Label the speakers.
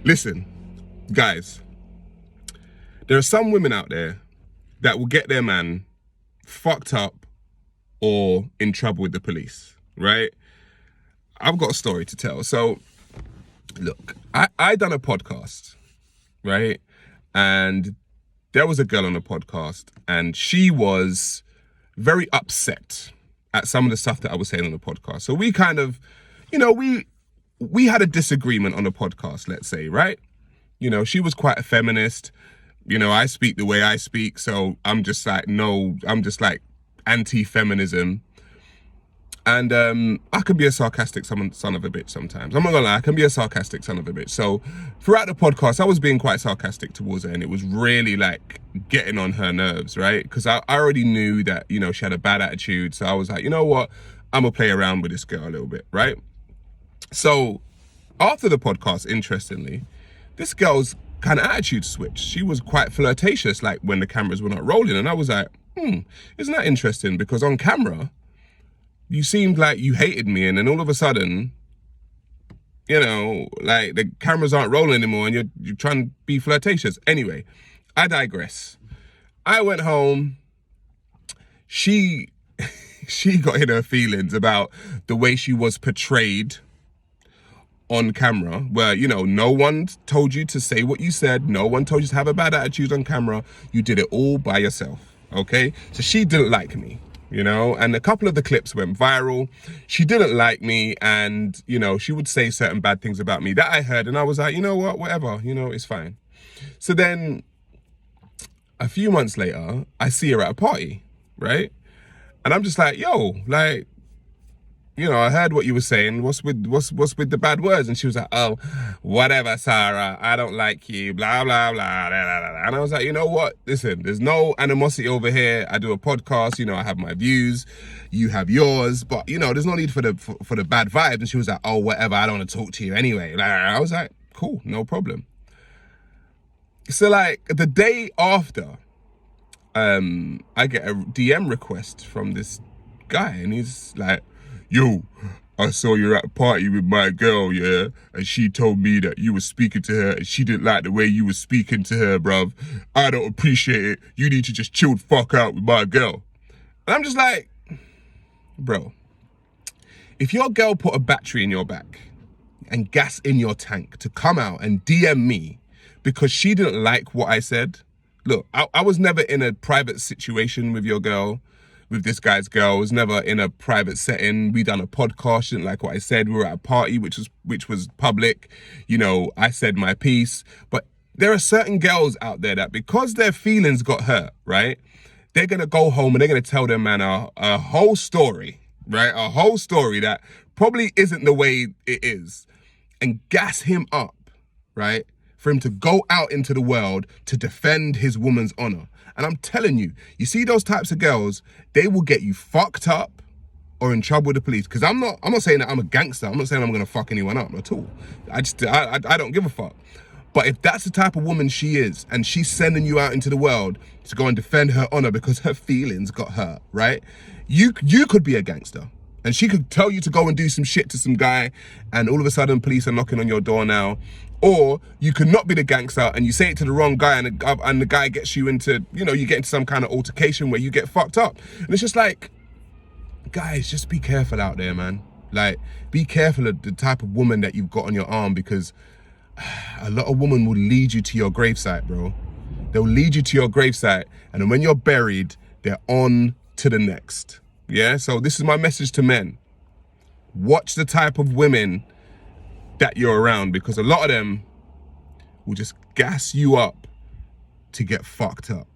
Speaker 1: Listen, guys, there are some women out there that will get their man fucked up or in trouble with the police, right? I've got a story to tell. So, look, I done a podcast, right? And there was a girl on the podcast and she was very upset at some of the stuff that I was saying on the podcast. So we kind of, we had a disagreement on the podcast, let's say, right? She was quite a feminist. I speak the way I speak. So I'm just like anti-feminism. And I can be a sarcastic son of a bitch sometimes. I'm not gonna lie, I can be a sarcastic son of a bitch. So throughout the podcast, I was being quite sarcastic towards her and it was really like getting on her nerves, right? Because I already knew that, she had a bad attitude. So I was like, you know what? I'm gonna play around with this girl a little bit, right? So after the podcast, interestingly, this girl's kind of attitude switched. She was quite flirtatious, like when the cameras were not rolling. And I was like, isn't that interesting? Because on camera, you seemed like you hated me, and then all of a sudden, like the cameras aren't rolling anymore and you're trying to be flirtatious. Anyway, I digress. I went home. She got in her feelings about the way she was portrayed on camera, where, no one told you to say what you said. No one told you to have a bad attitude on camera. You did it all by yourself, okay? So she didn't like me. And a couple of the clips went viral. She didn't like me and, she would say certain bad things about me that I heard. And I was like, you know what, whatever, it's fine. So then a few months later, I see her at a party, right? And I'm just like, yo, like, I heard what you were saying. What's with the bad words? And she was like, oh, whatever, Sarah. I don't like you, blah, blah, blah, blah, blah, blah. And I was like, you know what? Listen, there's no animosity over here. I do a podcast, I have my views. You have yours. But, there's no need for the bad vibes. And she was like, oh, whatever. I don't want to talk to you anyway. I was like, cool, no problem. So, like, the day after, I get a DM request from this guy. And he's like, yo, I saw you at a party with my girl, yeah? And she told me that you were speaking to her and she didn't like the way you were speaking to her, bruv. I don't appreciate it. You need to just chill the fuck out with my girl. And I'm just like, bro, if your girl put a battery in your back and gas in your tank to come out and DM me because she didn't like what I said, look, I was never in a private situation with your girl. With this guy's girl, I was never in a private setting. We done a podcast, she didn't like what I said. We were at a party, which was public. I said my piece. But there are certain girls out there that because their feelings got hurt, right? They're gonna go home and they're gonna tell their man a whole story, right? A whole story that probably isn't the way it is. And gas him up, right? For him to go out into the world to defend his woman's honor. And I'm telling you, you see those types of girls, they will get you fucked up or in trouble with the police. Because I'm not saying that I'm a gangster. I'm not saying I'm gonna fuck anyone up at all. I don't give a fuck. But if that's the type of woman she is, and she's sending you out into the world to go and defend her honor because her feelings got hurt, right? You could be a gangster. And she could tell you to go and do some shit to some guy, and all of a sudden police are knocking on your door now. Or you could not be the gangster and you say it to the wrong guy and the guy gets you into, you get into some kind of altercation where you get fucked up. And it's just like, guys, just be careful out there, man. Like, be careful of the type of woman that you've got on your arm, because a lot of women will lead you to your gravesite, bro. They'll lead you to your gravesite, and then when you're buried, they're on to the next. Yeah, so this is my message to men. Watch the type of women that you're around, because a lot of them will just gas you up to get fucked up.